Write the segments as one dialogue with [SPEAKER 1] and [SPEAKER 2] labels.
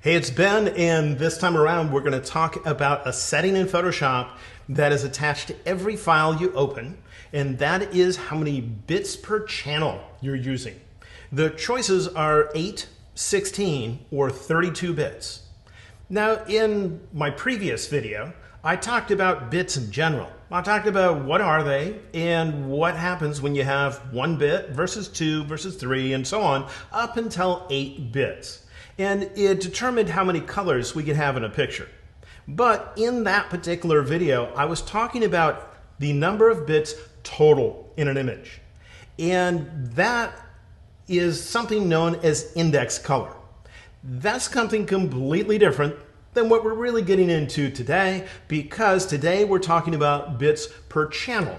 [SPEAKER 1] Hey, it's Ben, and this time around we're going to talk about a setting in Photoshop that is attached to every file you open, and that is how many bits per channel you're using. The choices are 8, 16, or 32 bits. Now, in my previous video, I talked about bits in general. I talked about what are they and what happens when you have 1 bit versus 2 versus 3 and so on up until 8 bits. And it determined how many colors we could have in a picture. But in that particular video, I was talking about the number of bits total in an image. And that is something known as index color. That's something completely different than what we're really getting into today, because today we're talking about bits per channel.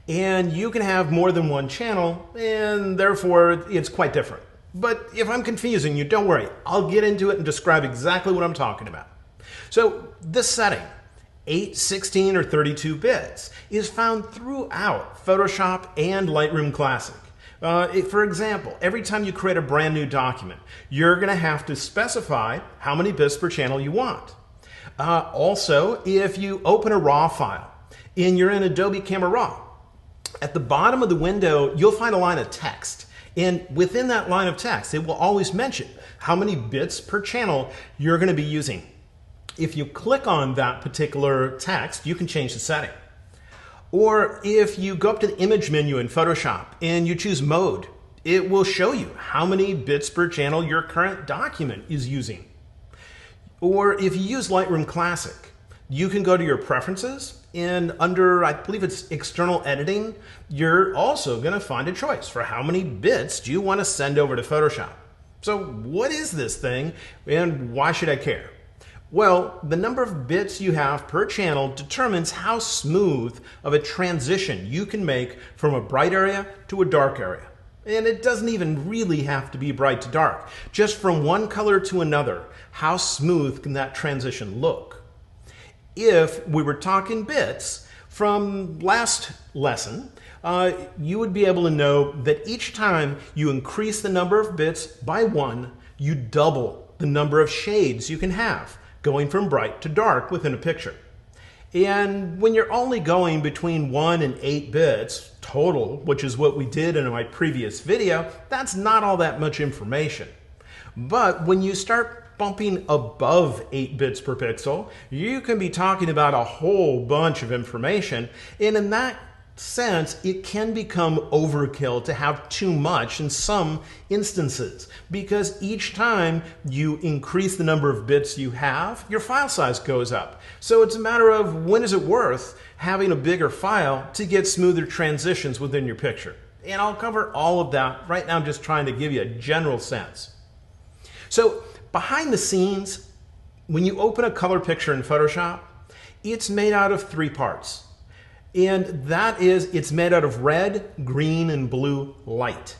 [SPEAKER 1] And you can have more than one channel, and therefore it's quite different. But if I'm confusing you, don't worry. I'll get into it and describe exactly what I'm talking about. So this setting, 8, 16, or 32 bits, is found throughout Photoshop and Lightroom Classic. For example, every time you create a brand new document, you're going to have to specify how many bits per channel you want. Also, if you open a RAW file and you're in Adobe Camera Raw, at the bottom of the window, you'll find a line of text. And within that line of text, it will always mention how many bits per channel you're going to be using. If you click on that particular text, you can change the setting. Or if you go up to the image menu in Photoshop and you choose mode, it will show you how many bits per channel your current document is using. Or if you use Lightroom Classic, you can go to your preferences, and under, I believe it's external editing, you're also going to find a choice for how many bits do you want to send over to Photoshop. So what is this thing, and why should I care? Well, the number of bits you have per channel determines how smooth of a transition you can make from a bright area to a dark area. And it doesn't even really have to be bright to dark. Just from one color to another, how smooth can that transition look? If we were talking bits from last lesson, you would be able to know that each time you increase the number of bits by 1, you double the number of shades you can have, going from bright to dark within a picture. And when you're only going between 1 and 8 bits total, which is what we did in my previous video, that's not all that much information. But when you start bumping above 8 bits per pixel, you can be talking about a whole bunch of information, and in that sense, it can become overkill to have too much in some instances, because each time you increase the number of bits you have, your file size goes up. So it's a matter of when is it worth having a bigger file to get smoother transitions within your picture. And I'll cover all of that. Right now I'm just trying to give you a general sense. So behind the scenes, when you open a color picture in Photoshop, it's made out of 3 parts. And that is, it's made out of red, green, and blue light.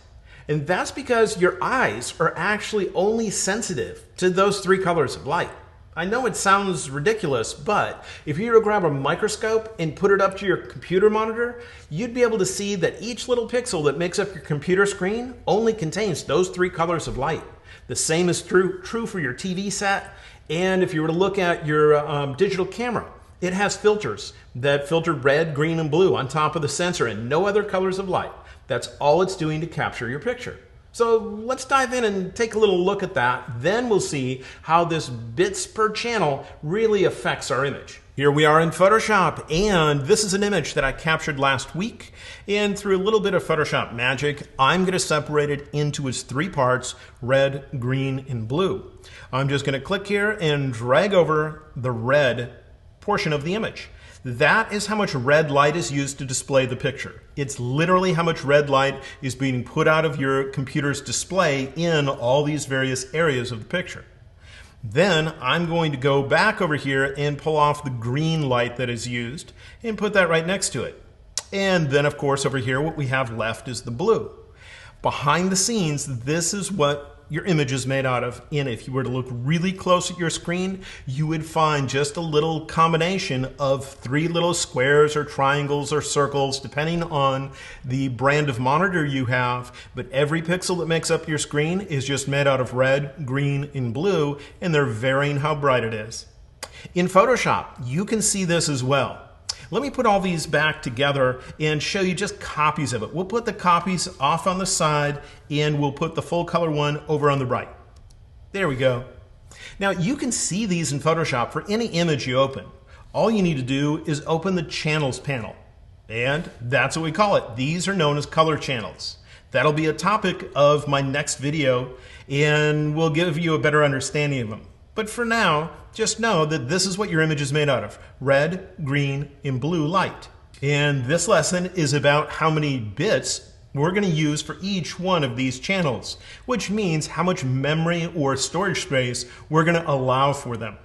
[SPEAKER 1] And that's because your eyes are actually only sensitive to those 3 colors of light. I know it sounds ridiculous, but if you were to grab a microscope and put it up to your computer monitor, you'd be able to see that each little pixel that makes up your computer screen only contains those 3 colors of light. The same is true for your TV set, and if you were to look at your digital camera, it has filters that filter red, green, and blue on top of the sensor and no other colors of light. That's all it's doing to capture your picture. So let's dive in and take a little look at that. Then we'll see how this bits per channel really affects our image. Here we are in Photoshop, and this is an image that I captured last week. And through a little bit of Photoshop magic, I'm going to separate it into its 3 parts, red, green, and blue. I'm just going to click here and drag over the red portion of the image. That is how much red light is used to display the picture. It's literally how much red light is being put out of your computer's display in all these various areas of the picture. Then I'm going to go back over here and pull off the green light that is used and put that right next to it. And then, of course, over here what we have left is the blue. Behind the scenes, this is what your image is made out of. And if you were to look really close at your screen, you would find just a little combination of 3 little squares or triangles or circles, depending on the brand of monitor you have. But every pixel that makes up your screen is just made out of red, green, and blue, and they're varying how bright it is. In Photoshop, you can see this as well. Let me put all these back together and show you just copies of it. We'll put the copies off on the side and we'll put the full color one over on the right. There we go. Now you can see these in Photoshop for any image you open. All you need to do is open the channels panel. And that's what we call it. These are known as color channels. That'll be a topic of my next video and we'll give you a better understanding of them. But for now, just know that this is what your image is made out of: red, green, and blue light. And this lesson is about how many bits we're going to use for each one of these channels, which means how much memory or storage space we're going to allow for them.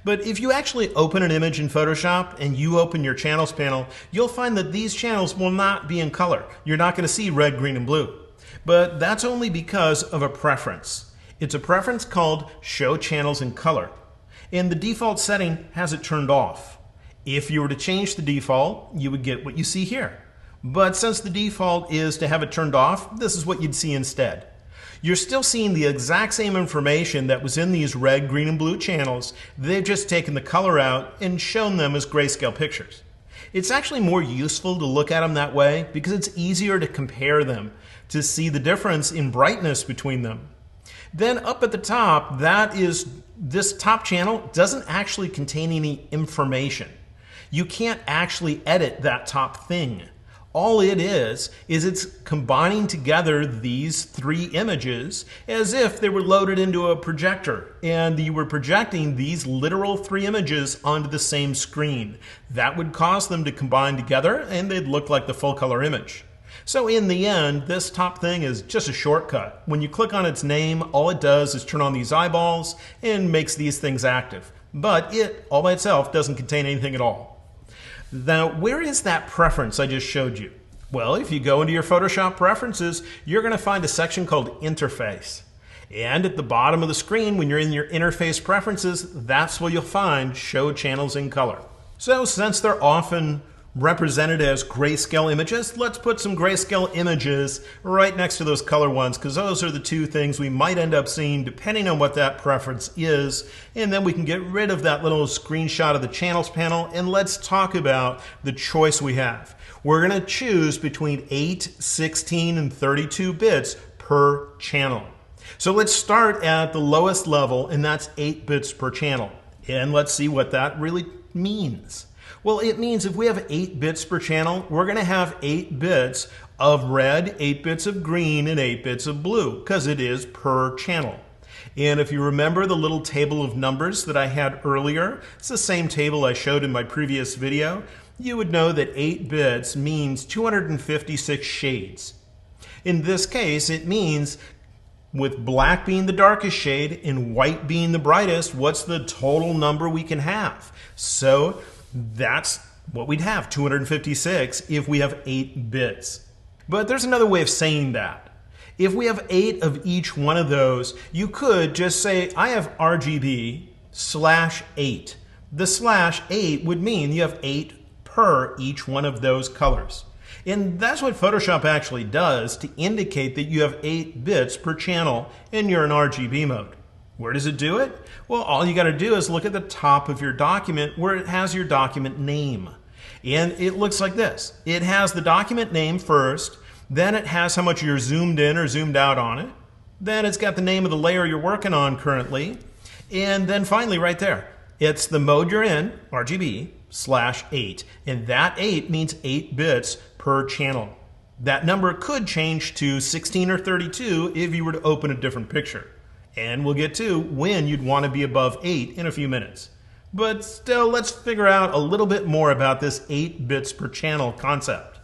[SPEAKER 1] But if you actually open an image in Photoshop and you open your channels panel, you'll find that these channels will not be in color. You're not going to see red, green, and blue. But that's only because of a preference. It's a preference called Show Channels in Color, and the default setting has it turned off. If you were to change the default, you would get what you see here. But since the default is to have it turned off, this is what you'd see instead. You're still seeing the exact same information that was in these red, green, and blue channels. They've just taken the color out and shown them as grayscale pictures. It's actually more useful to look at them that way because it's easier to compare them, to see the difference in brightness between them. Then up at the top, this top channel doesn't actually contain any information. You can't actually edit that top thing. All it is it's combining together these 3 images as if they were loaded into a projector and you were projecting these literal 3 images onto the same screen. That would cause them to combine together and they'd look like the full color image. So in the end, this top thing is just a shortcut. When you click on its name, all it does is turn on these eyeballs and makes these things active. But it, all by itself, doesn't contain anything at all. Now, where is that preference I just showed you? Well, if you go into your Photoshop preferences, you're going to find a section called Interface. And at the bottom of the screen, when you're in your Interface preferences, that's where you'll find Show Channels in Color. So since they're often represented as grayscale images, let's put some grayscale images right next to those color ones, because those are the 2 things we might end up seeing depending on what that preference is. And then we can get rid of that little screenshot of the channels panel and let's talk about the choice we have. We're going to choose between 8, 16, and 32 bits per channel. So let's start at the lowest level, and that's 8 bits per channel. And let's see what that really means. Well, it means if we have 8 bits per channel, we're going to have 8 bits of red, 8 bits of green, and 8 bits of blue, because it is per channel. And if you remember the little table of numbers that I had earlier, it's the same table I showed in my previous video, you would know that 8 bits means 256 shades. In this case, it means with black being the darkest shade and white being the brightest, what's the total number we can have? So that's what we'd have, 256, if we have 8 bits. But there's another way of saying that. If we have 8 of each one of those, you could just say, I have RGB /8. The /8 would mean you have 8 per each one of those colors. And that's what Photoshop actually does to indicate that you have 8 bits per channel and you're in RGB mode. Where does it do it? Well, all you got to do is look at the top of your document where it has your document name. And it looks like this. It has the document name first, then it has how much you're zoomed in or zoomed out on it. Then it's got the name of the layer you're working on currently. And then finally right there, it's the mode you're in, RGB /8. And that 8 means 8 bits per channel. That number could change to 16 or 32 if you were to open a different picture. And we'll get to when you'd want to be above 8 in a few minutes. But still, let's figure out a little bit more about this 8 bits per channel concept.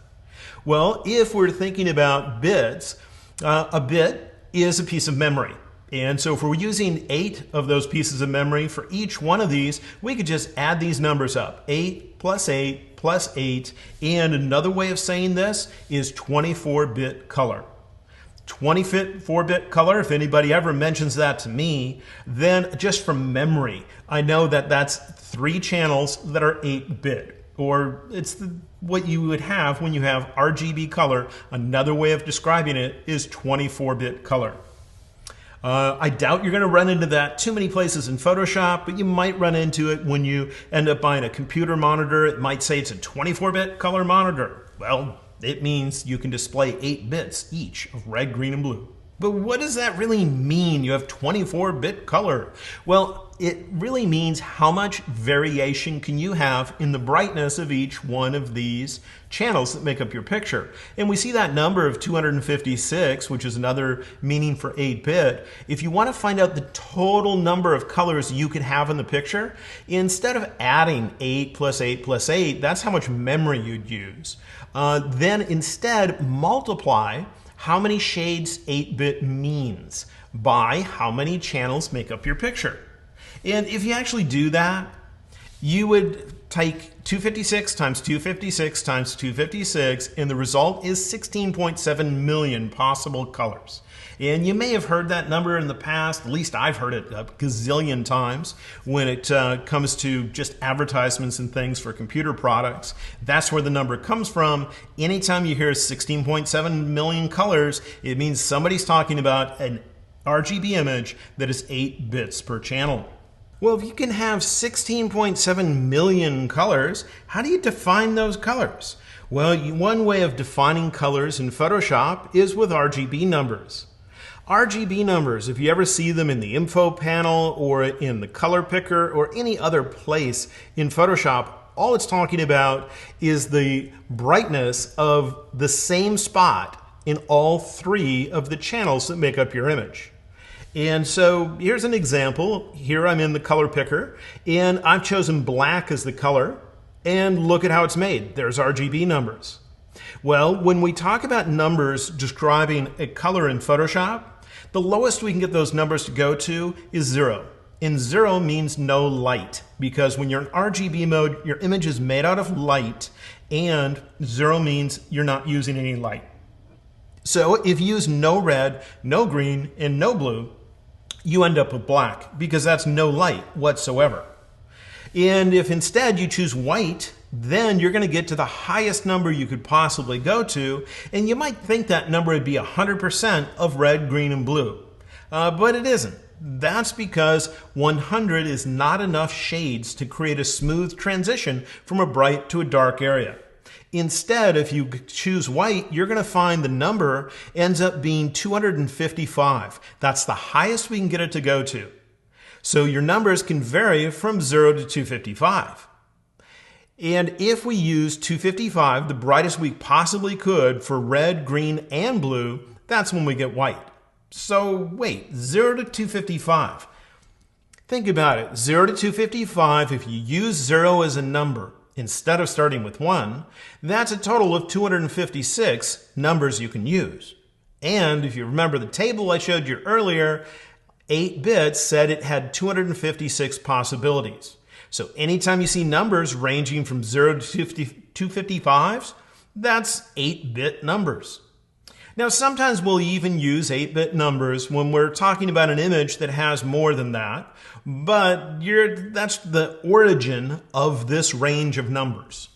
[SPEAKER 1] Well, if we're thinking about bits, a bit is a piece of memory. And so if we're using 8 of those pieces of memory for each one of these, we could just add these numbers up. 8 plus 8 plus 8. And another way of saying this is 24-bit color. 24-bit color, if anybody ever mentions that to me, then just from memory, I know that that's 3 channels that are 8-bit, or it's what you would have when you have RGB color. Another way of describing it is 24-bit color. I doubt you're going to run into that too many places in Photoshop, but you might run into it when you end up buying a computer monitor. It might say it's a 24-bit color monitor. Well, it means you can display 8 bits each of red, green, and blue. But what does that really mean, you have 24-bit color? Well, it really means how much variation can you have in the brightness of each one of these channels that make up your picture. And we see that number of 256, which is another meaning for 8-bit. If you want to find out the total number of colors you could have in the picture, instead of adding 8 plus 8 plus 8, that's how much memory you'd use. Then instead multiply how many shades 8-bit means by how many channels make up your picture. And if you actually do that, you would take 256 times 256 times 256, and the result is 16.7 million possible colors. And you may have heard that number in the past. At least I've heard it a gazillion times when it comes to just advertisements and things for computer products. That's where the number comes from. Anytime you hear 16.7 million colors, it means somebody's talking about an RGB image that is 8 bits per channel. Well, if you can have 16.7 million colors, how do you define those colors? Well, one way of defining colors in Photoshop is with RGB numbers. RGB numbers, if you ever see them in the info panel or in the color picker or any other place in Photoshop, all it's talking about is the brightness of the same spot in all 3 of the channels that make up your image. And so here's an example. Here I'm in the color picker, and I've chosen black as the color, and look at how it's made. There's RGB numbers. Well, when we talk about numbers describing a color in Photoshop, the lowest we can get those numbers to go to is 0. And 0 means no light, because when you're in RGB mode, your image is made out of light, and 0 means you're not using any light. So if you use no red, no green, and no blue, you end up with black, because that's no light whatsoever. And if instead you choose white, then you're going to get to the highest number you could possibly go to, and you might think that number would be 100% of red, green, and blue. But it isn't. That's because 100 is not enough shades to create a smooth transition from a bright to a dark area. Instead, if you choose white, you're going to find the number ends up being 255. That's the highest we can get it to go to. So your numbers can vary from 0 to 255. And if we use 255, the brightest we possibly could for red, green, and blue, that's when we get white. So wait, 0 to 255. Think about it. 0 to 255, if you use 0 as a number, instead of starting with 1, that's a total of 256 numbers you can use. And if you remember the table I showed you earlier, 8 bits said it had 256 possibilities. So anytime you see numbers ranging from 0 to 255, that's 8-bit numbers. Now sometimes we'll even use 8-bit numbers when we're talking about an image that has more than that, but that's the origin of this range of numbers.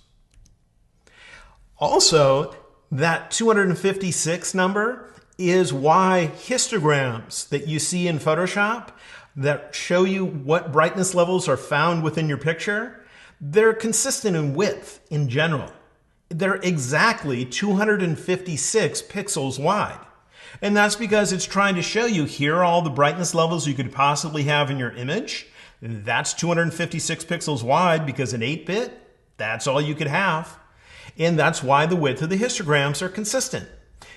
[SPEAKER 1] Also, that 256 number is why histograms that you see in Photoshop that show you what brightness levels are found within your picture, they're consistent in width in general. They're exactly 256 pixels wide. And that's because it's trying to show you here are all the brightness levels you could possibly have in your image. That's 256 pixels wide because in 8-bit, that's all you could have. And that's why the width of the histograms are consistent.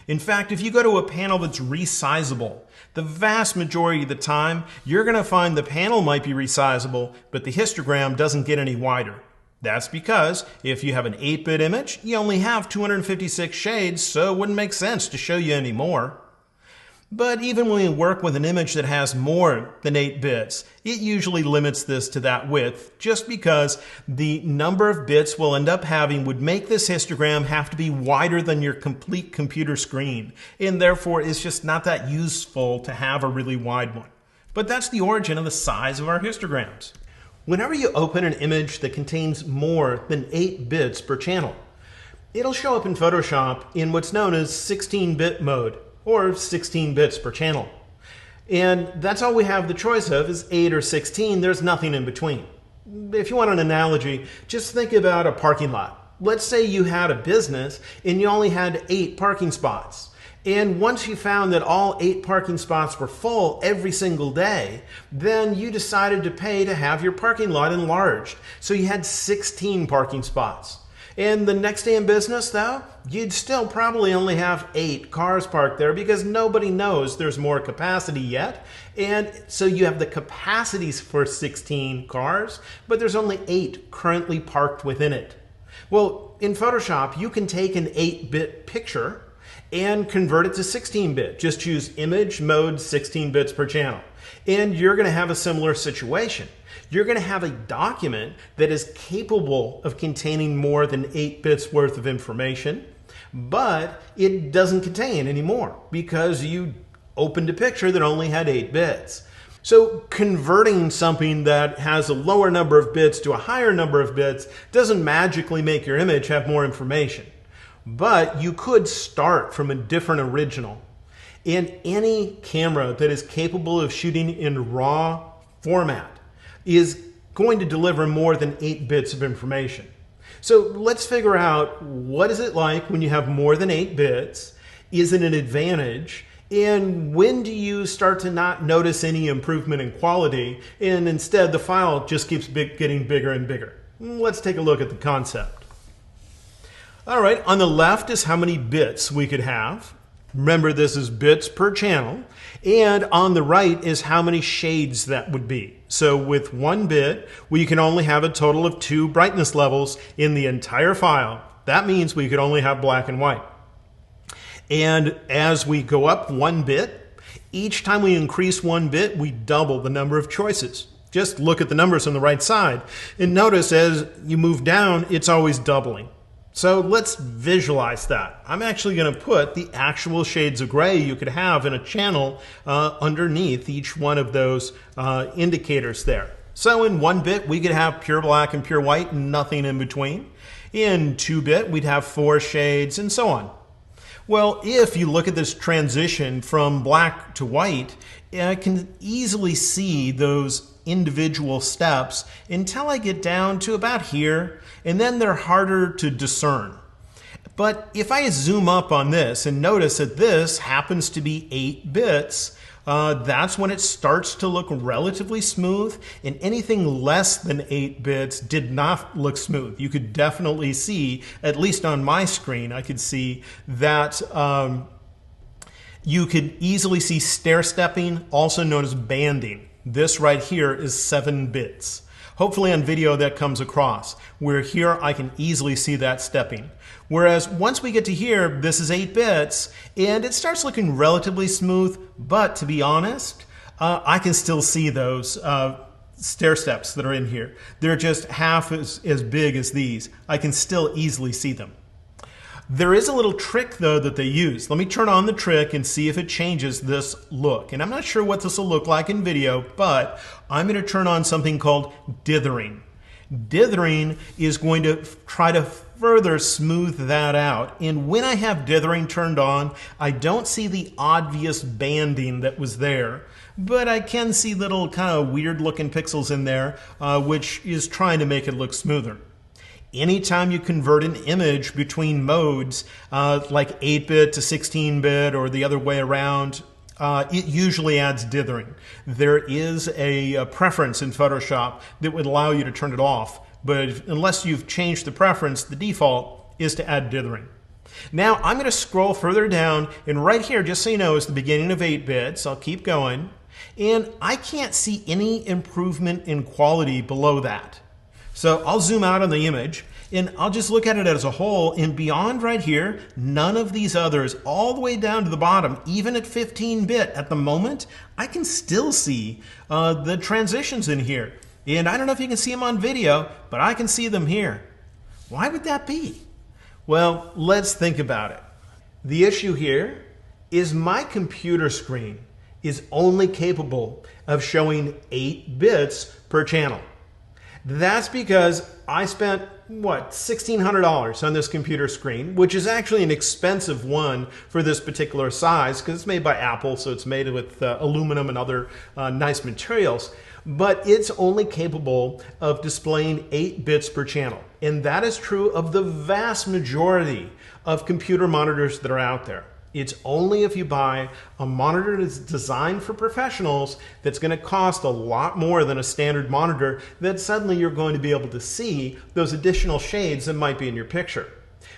[SPEAKER 1] In fact, if you go to a panel that's resizable, the vast majority of the time, you're going to find the panel might be resizable, but the histogram doesn't get any wider. That's because if you have an 8-bit image, you only have 256 shades, so it wouldn't make sense to show you any more. But even when we work with an image that has more than 8 bits, it usually limits this to that width, just because the number of bits we'll end up having would make this histogram have to be wider than your complete computer screen, and therefore it's just not that useful to have a really wide one. But that's the origin of the size of our histograms. Whenever you open an image that contains more than 8 bits per channel, it'll show up in Photoshop in what's known as 16-bit mode, or 16 bits per channel. And that's all we have the choice of is 8 or 16. There's nothing in between. If you want an analogy, just think about a parking lot. Let's say you had a business and you only had 8 parking spots. And once you found that all 8 parking spots were full every single day, then you decided to pay to have your parking lot enlarged. So you had 16 parking spots. And the next day in business, though, you'd still probably only have 8 cars parked there because nobody knows there's more capacity yet. And so you have the capacities for 16 cars, but there's only 8 currently parked within it. Well, in Photoshop, you can take an 8-bit picture and convert it to 16-bit. Just choose image mode 16 bits per channel. And you're going to have a similar situation. You're going to have a document that is capable of containing more than 8 bits worth of information, but it doesn't contain any more because you opened a picture that only had 8 bits. So converting something that has a lower number of bits to a higher number of bits doesn't magically make your image have more information. But you could start from a different original. And any camera that is capable of shooting in RAW format is going to deliver more than 8 bits of information. So let's figure out, what is it like when you have more than 8 bits? Is it an advantage? And when do you start to not notice any improvement in quality, and instead the file just keeps getting bigger and bigger? Let's take a look at the concept. All right, on the left is how many bits we could have. Remember, this is bits per channel. And on the right is how many shades that would be. So with 1 bit, we can only have a total of 2 brightness levels in the entire file. That means we could only have black and white. And as we go up 1 bit, each time we increase 1 bit, we double the number of choices. Just look at the numbers on the right side and notice as you move down, it's always doubling. So let's visualize that. I'm actually going to put the actual shades of gray you could have in a channel underneath each one of those indicators there. So in 1 bit, we could have pure black and pure white and nothing in between. In 2 bit, we'd have 4 shades and so on. Well, if you look at this transition from black to white, I can easily see those individual steps until I get down to about here, and then they're harder to discern. But if I zoom up on this and notice that this happens to be 8 bits, that's when it starts to look relatively smooth, and anything less than 8 bits did not look smooth. You could definitely see, at least on my screen, I could see that you could easily see stair-stepping, also known as banding. This right here is 7 bits. Hopefully on video that comes across, where here I can easily see that stepping. Whereas once we get to here, this is 8 bits, and it starts looking relatively smooth, but to be honest, I can still see those stair steps that are in here. They're just half as big as these. I can still easily see them. There is a little trick though that they use. Let me turn on the trick and see if it changes this look. And I'm not sure what this will look like in video, but I'm going to turn on something called dithering. Dithering is going to try to further smooth that out. And when I have dithering turned on, I don't see the obvious banding that was there, but I can see little kind of weird looking pixels in there, which is trying to make it look smoother. Anytime you convert an image between modes, like 8-bit to 16-bit or the other way around, it usually adds dithering. There is a preference in Photoshop that would allow you to turn it off, but unless you've changed the preference, the default is to add dithering. Now I'm going to scroll further down, and right here, just so you know, is the beginning of 8 bits. I'll keep going, and I can't see any improvement in quality below that. So I'll zoom out on the image, And I'll just look at it as a whole, and beyond right here, none of these others, all the way down to the bottom, even at 15-bit at the moment, I can still see the transitions in here. And I don't know if you can see them on video, but I can see them here. Why would that be? Well, let's think about it. The issue here is my computer screen is only capable of showing 8 bits per channel. That's because I spent, what, $1,600 on this computer screen, which is actually an expensive one for this particular size because it's made by Apple, so it's made with aluminum and other nice materials. But it's only capable of displaying 8 bits per channel. And that is true of the vast majority of computer monitors that are out there. It's only if you buy a monitor that's designed for professionals that's going to cost a lot more than a standard monitor that suddenly you're going to be able to see those additional shades that might be in your picture.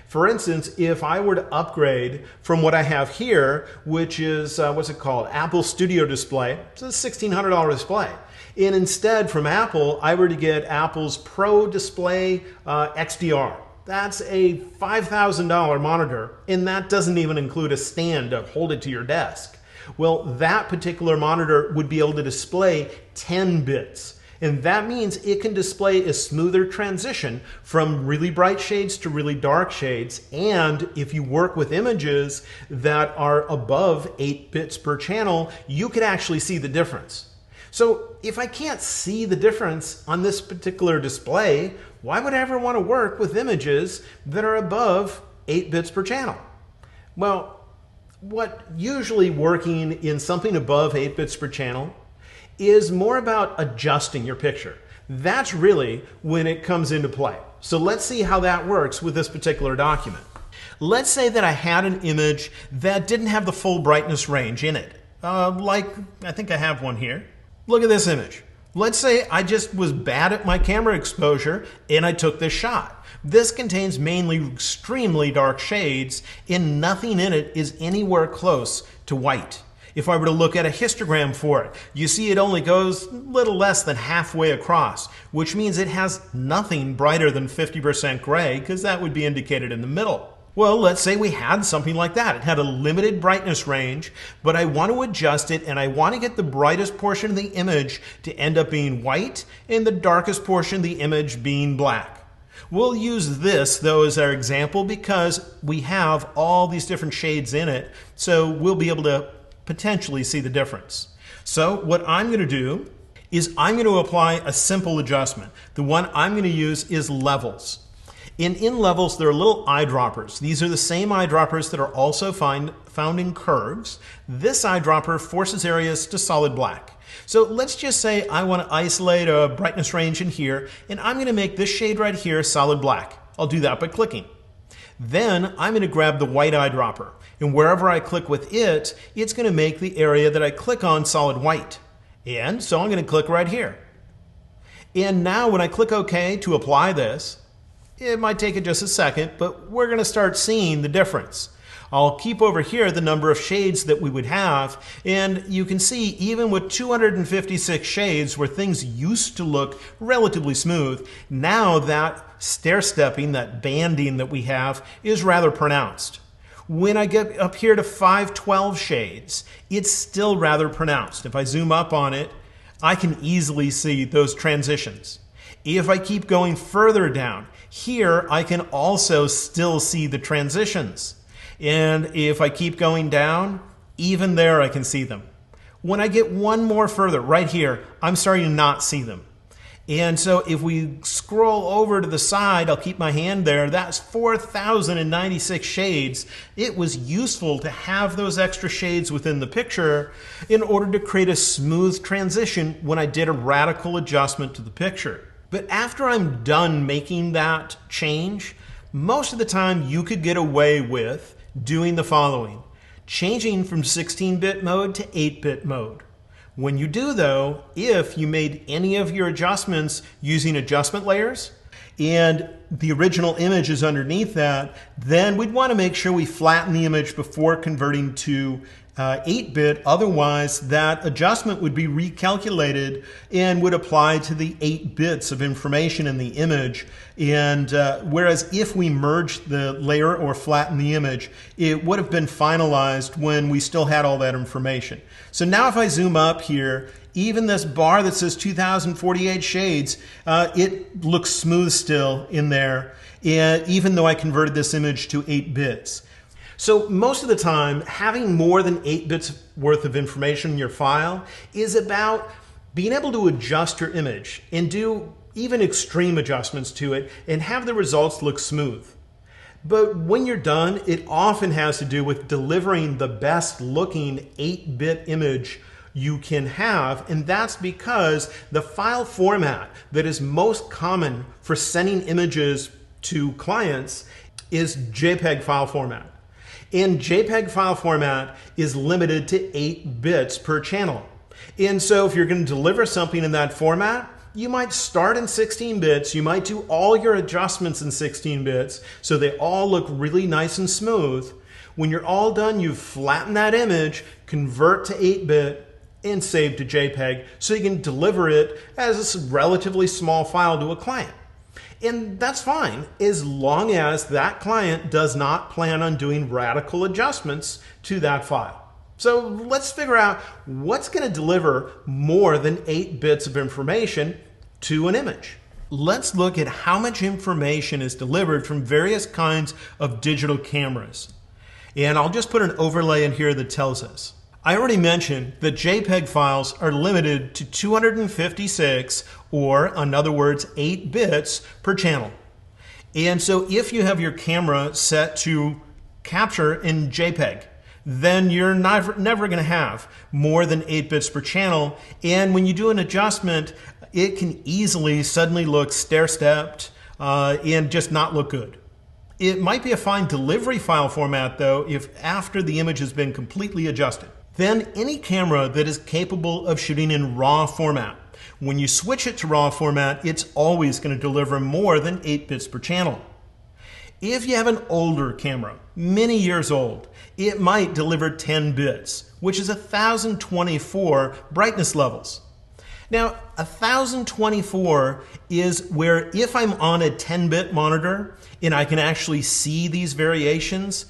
[SPEAKER 1] For instance, if I were to upgrade from what I have here, which is, what's it called? Apple Studio Display. It's a $1,600 display. And instead from Apple, I were to get Apple's Pro Display XDR. That's a $5,000 monitor, and that doesn't even include a stand to hold it to your desk. Well, that particular monitor would be able to display 10 bits. And that means it can display a smoother transition from really bright shades to really dark shades. And if you work with images that are above 8 bits per channel, you could actually see the difference. So if I can't see the difference on this particular display, why would I ever want to work with images that are above 8 bits per channel? Well, what usually working in something above 8 bits per channel is more about adjusting your picture. That's really when it comes into play. So let's see how that works with this particular document. Let's say that I had an image that didn't have the full brightness range in it. Like, I think I have one here. Look at this image. Let's say I just was bad at my camera exposure and I took this shot. This contains mainly extremely dark shades and nothing in it is anywhere close to white. If I were to look at a histogram for it, you see it only goes a little less than halfway across, which means it has nothing brighter than 50% gray because that would be indicated in the middle. Well, let's say we had something like that. It had a limited brightness range, but I want to adjust it and I want to get the brightest portion of the image to end up being white and the darkest portion of the image being black. We'll use this, though, as our example because we have all these different shades in it, so we'll be able to potentially see the difference. So what I'm going to do is I'm going to apply a simple adjustment. The one I'm going to use is levels. In levels, there are little eyedroppers. These are the same eyedroppers that are also found in curves. This eyedropper forces areas to solid black. So let's just say I want to isolate a brightness range in here, and I'm going to make this shade right here solid black. I'll do that by clicking. Then I'm going to grab the white eyedropper, and wherever I click with it, it's going to make the area that I click on solid white. And so I'm going to click right here. And now when I click OK to apply this, it might take it just a second, but we're going to start seeing the difference. I'll keep over here the number of shades that we would have, and you can see even with 256 shades where things used to look relatively smooth, now that stair-stepping, that banding that we have, is rather pronounced. When I get up here to 512 shades, it's still rather pronounced. If I zoom up on it, I can easily see those transitions. If I keep going further down, here I can also still see the transitions. And if I keep going down, even there I can see them. When I get one more further, right here, I'm starting to not see them. And so if we scroll over to the side, I'll keep my hand there, that's 4,096 shades. It was useful to have those extra shades within the picture in order to create a smooth transition when I did a radical adjustment to the picture. But after I'm done making that change, most of the time you could get away with doing the following: changing from 16-bit mode to 8-bit mode. When you do, though, if you made any of your adjustments using adjustment layers and the original image is underneath that, then we'd want to make sure we flatten the image before converting to 8-bit. Otherwise, that adjustment would be recalculated and would apply to the 8 bits of information in the image. And whereas if we merged the layer or flatten the image, it would have been finalized when we still had all that information. So now if I zoom up here, even this bar that says 2048 shades, it looks smooth still in there, even though I converted this image to 8 bits. So most of the time, having more than 8 bits worth of information in your file is about being able to adjust your image and do even extreme adjustments to it and have the results look smooth. But when you're done, it often has to do with delivering the best looking 8-bit image you can have, and that's because the file format that is most common for sending images to clients is JPEG file format. And JPEG file format is limited to 8 bits per channel. And so if you're going to deliver something in that format, you might start in 16 bits, you might do all your adjustments in 16 bits so they all look really nice and smooth. When you're all done, you flatten that image, convert to 8-bit, and save to JPEG so you can deliver it as a relatively small file to a client. And that's fine as long as that client does not plan on doing radical adjustments to that file. So let's figure out what's going to deliver more than 8 bits of information to an image. Let's look at how much information is delivered from various kinds of digital cameras. And I'll just put an overlay in here that tells us. I already mentioned that JPEG files are limited to 256, or in other words, 8 bits per channel. And so if you have your camera set to capture in JPEG, then you're never going to have more than 8 bits per channel. And when you do an adjustment, it can easily suddenly look stair-stepped and just not look good. It might be a fine delivery file format, though, if after the image has been completely adjusted. Then any camera that is capable of shooting in RAW format, when you switch it to RAW format, it's always going to deliver more than 8 bits per channel. If you have an older camera, many years old, it might deliver 10 bits, which is 1024 brightness levels. Now, 1024 is where if I'm on a 10-bit monitor and I can actually see these variations,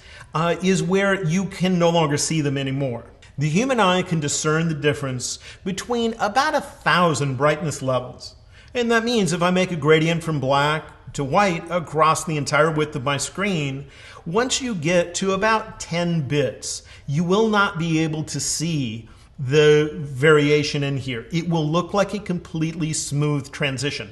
[SPEAKER 1] is where you can no longer see them anymore. The human eye can discern the difference between about 1,000 brightness levels. And that means if I make a gradient from black to white across the entire width of my screen, once you get to about 10 bits, you will not be able to see the variation in here. It will look like a completely smooth transition.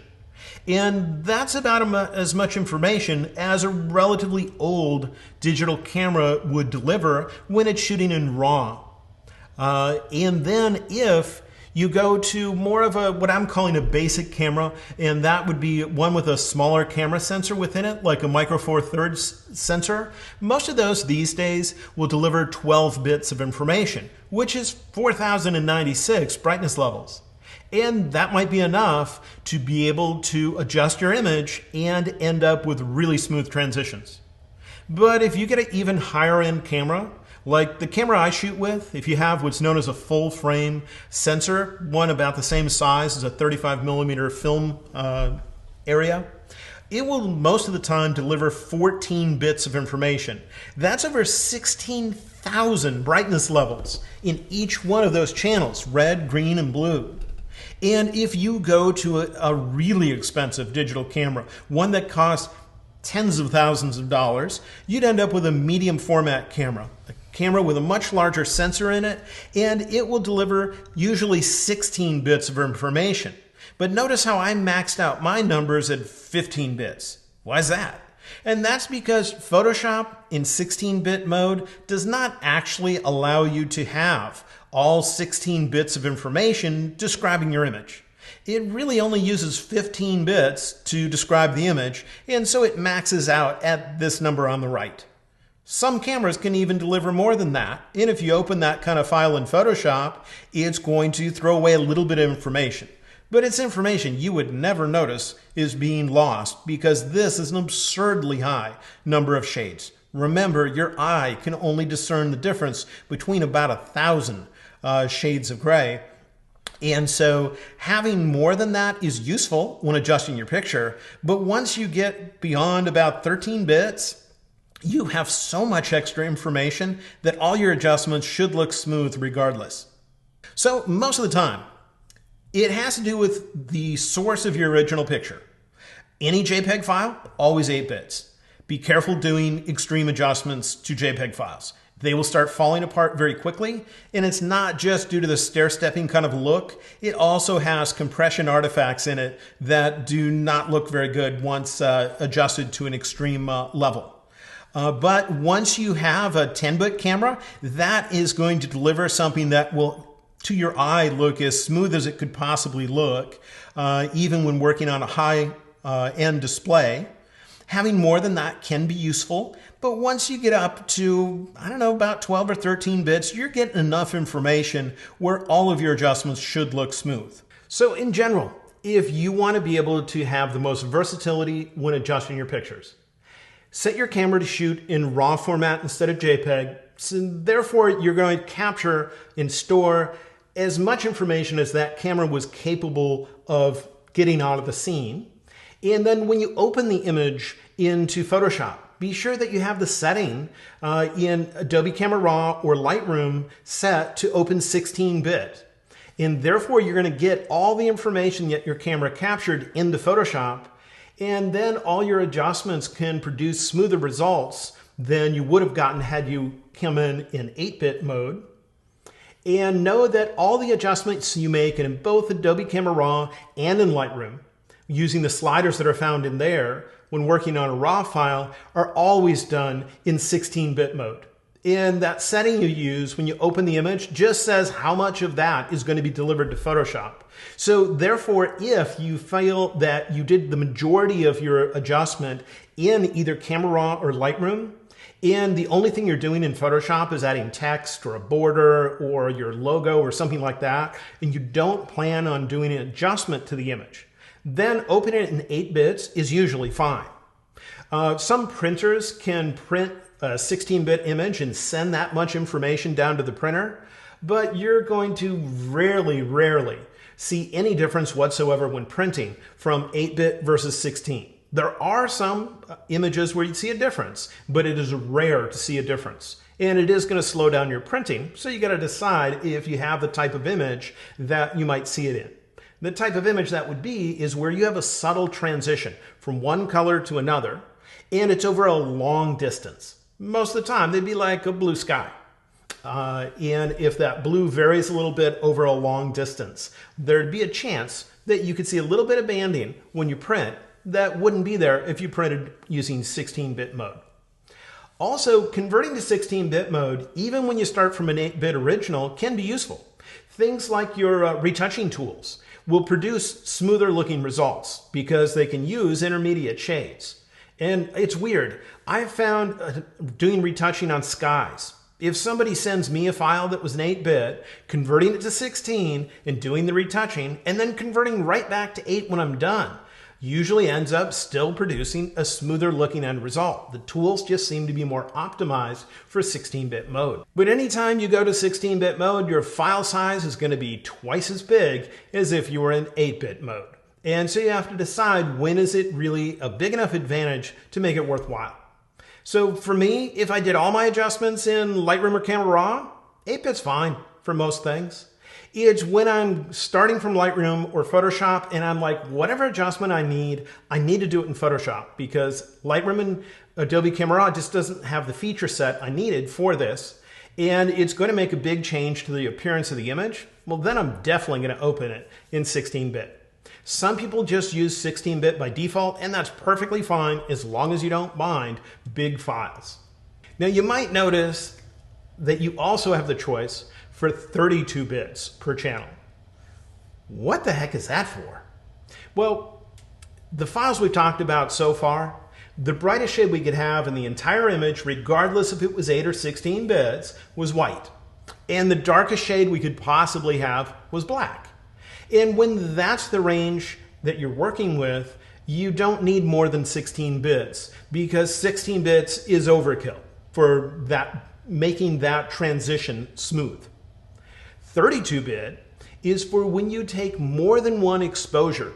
[SPEAKER 1] And that's about as much information as a relatively old digital camera would deliver when it's shooting in RAW. And then if you go to more of what I'm calling a basic camera, and that would be one with a smaller camera sensor within it, like a Micro Four Thirds sensor. Most of those these days will deliver 12 bits of information, which is 4096 brightness levels. And that might be enough to be able to adjust your image and end up with really smooth transitions. But if you get an even higher end camera, like the camera I shoot with, if you have what's known as a full frame sensor, one about the same size as a 35mm film area, it will most of the time deliver 14 bits of information. That's over 16,000 brightness levels in each one of those channels, red, green, and blue. And if you go to a really expensive digital camera, one that costs tens of thousands of dollars, you'd end up with a medium format camera. A camera with a much larger sensor in it, and it will deliver usually 16 bits of information. But notice how I maxed out my numbers at 15 bits. Why is that? And that's because Photoshop in 16-bit mode does not actually allow you to have all 16 bits of information describing your image. It really only uses 15 bits to describe the image, and so it maxes out at this number on the right. Some cameras can even deliver more than that, and if you open that kind of file in Photoshop, it's going to throw away a little bit of information. But it's information you would never notice is being lost because this is an absurdly high number of shades. Remember, your eye can only discern the difference between about 1,000 shades of gray. And so having more than that is useful when adjusting your picture. But once you get beyond about 13 bits, you have so much extra information that all your adjustments should look smooth regardless. So most of the time, it has to do with the source of your original picture. Any JPEG file, always 8 bits. Be careful doing extreme adjustments to JPEG files. They will start falling apart very quickly, and it's not just due to the stair-stepping kind of look. It also has compression artifacts in it that do not look very good once adjusted to an extreme level. But once you have a 10-bit camera, that is going to deliver something that will, to your eye, look as smooth as it could possibly look, even when working on a high-end display. Having more than that can be useful, but once you get up to, I don't know, about 12 or 13 bits, you're getting enough information where all of your adjustments should look smooth. So in general, if you want to be able to have the most versatility when adjusting your pictures, set your camera to shoot in RAW format instead of JPEG, so therefore you're going to capture and store as much information as that camera was capable of getting out of the scene. And then when you open the image into Photoshop, be sure that you have the setting in Adobe Camera Raw or Lightroom set to open 16-bit. And therefore, you're going to get all the information that your camera captured into Photoshop, and then all your adjustments can produce smoother results than you would have gotten had you come in 8-bit mode. And know that all the adjustments you make in both Adobe Camera Raw and in Lightroom, using the sliders that are found in there when working on a RAW file, are always done in 16-bit mode. And that setting you use when you open the image just says how much of that is going to be delivered to Photoshop. So therefore, if you feel that you did the majority of your adjustment in either Camera Raw or Lightroom, and the only thing you're doing in Photoshop is adding text or a border or your logo or something like that, and you don't plan on doing an adjustment to the image, then opening it in 8 bits is usually fine. Some printers can print a 16-bit image and send that much information down to the printer, but you're going to rarely see any difference whatsoever when printing from 8-bit versus 16. There are some images where you see a difference, but it is rare to see a difference. And it is going to slow down your printing, so you got to decide if you have the type of image that you might see it in. The type of image that would be is where you have a subtle transition from one color to another, and it's over a long distance. Most of the time, they'd be like a blue sky. And if that blue varies a little bit over a long distance, there'd be a chance that you could see a little bit of banding when you print that wouldn't be there if you printed using 16-bit mode. Also, converting to 16-bit mode, even when you start from an 8-bit original, can be useful. Things like your retouching tools will produce smoother looking results because they can use intermediate shades. And it's weird. I've found doing retouching on skies, if somebody sends me a file that was an 8-bit, converting it to 16 and doing the retouching, and then converting right back to 8 when I'm done, usually ends up still producing a smoother looking end result. The tools just seem to be more optimized for 16-bit mode. But anytime you go to 16-bit mode, your file size is going to be twice as big as if you were in 8-bit mode. And so you have to decide, when is it really a big enough advantage to make it worthwhile? So for me, if I did all my adjustments in Lightroom or Camera Raw, 8-bit's fine for most things. It's when I'm starting from Lightroom or Photoshop and I'm like, whatever adjustment I need to do it in Photoshop, because Lightroom and Adobe Camera Raw just doesn't have the feature set I needed for this, and it's going to make a big change to the appearance of the image. Well, then I'm definitely going to open it in 16-bit. Some people just use 16-bit by default, and that's perfectly fine as long as you don't mind big files. Now, you might notice that you also have the choice for 32 bits per channel. What the heck is that for? Well, the files we've talked about so far, the brightest shade we could have in the entire image, regardless if it was 8 or 16 bits, was white. And the darkest shade we could possibly have was black. And when that's the range that you're working with, you don't need more than 16 bits because 16 bits is overkill for that, making that transition smooth. 32-bit is for when you take more than one exposure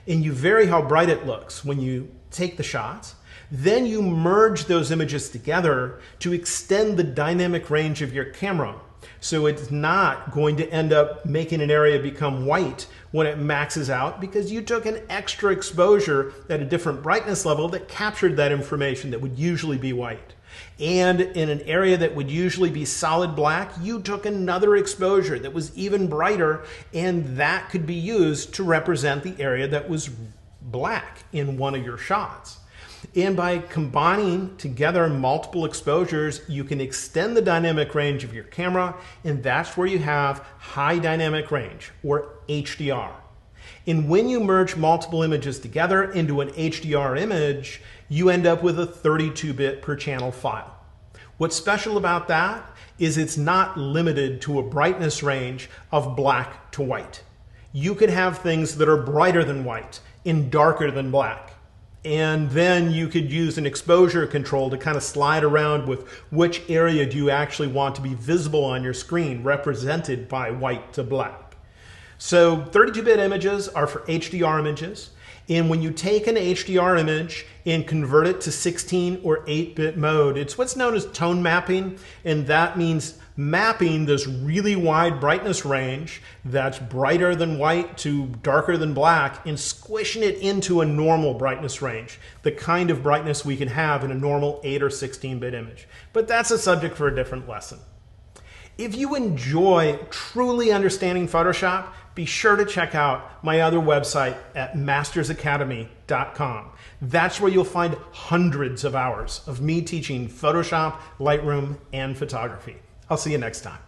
[SPEAKER 1] and you vary how bright it looks when you take the shots. Then you merge those images together to extend the dynamic range of your camera. So it's not going to end up making an area become white when it maxes out because you took an extra exposure at a different brightness level that captured that information that would usually be white. And in an area that would usually be solid black, you took another exposure that was even brighter, and that could be used to represent the area that was black in one of your shots. And by combining together multiple exposures, you can extend the dynamic range of your camera, and that's where you have high dynamic range, or HDR. And when you merge multiple images together into an HDR image, you end up with a 32-bit per channel file. What's special about that is it's not limited to a brightness range of black to white. You could have things that are brighter than white and darker than black. And then you could use an exposure control to kind of slide around with which area do you actually want to be visible on your screen, represented by white to black. So 32-bit images are for HDR images. And when you take an HDR image and convert it to 16 or 8-bit mode, it's what's known as tone mapping. And that means mapping this really wide brightness range that's brighter than white to darker than black and squishing it into a normal brightness range, the kind of brightness we can have in a normal 8 or 16-bit image. But that's a subject for a different lesson. If you enjoy truly understanding Photoshop, be sure to check out my other website at mastersacademy.com. That's where you'll find hundreds of hours of me teaching Photoshop, Lightroom, and photography. I'll see you next time.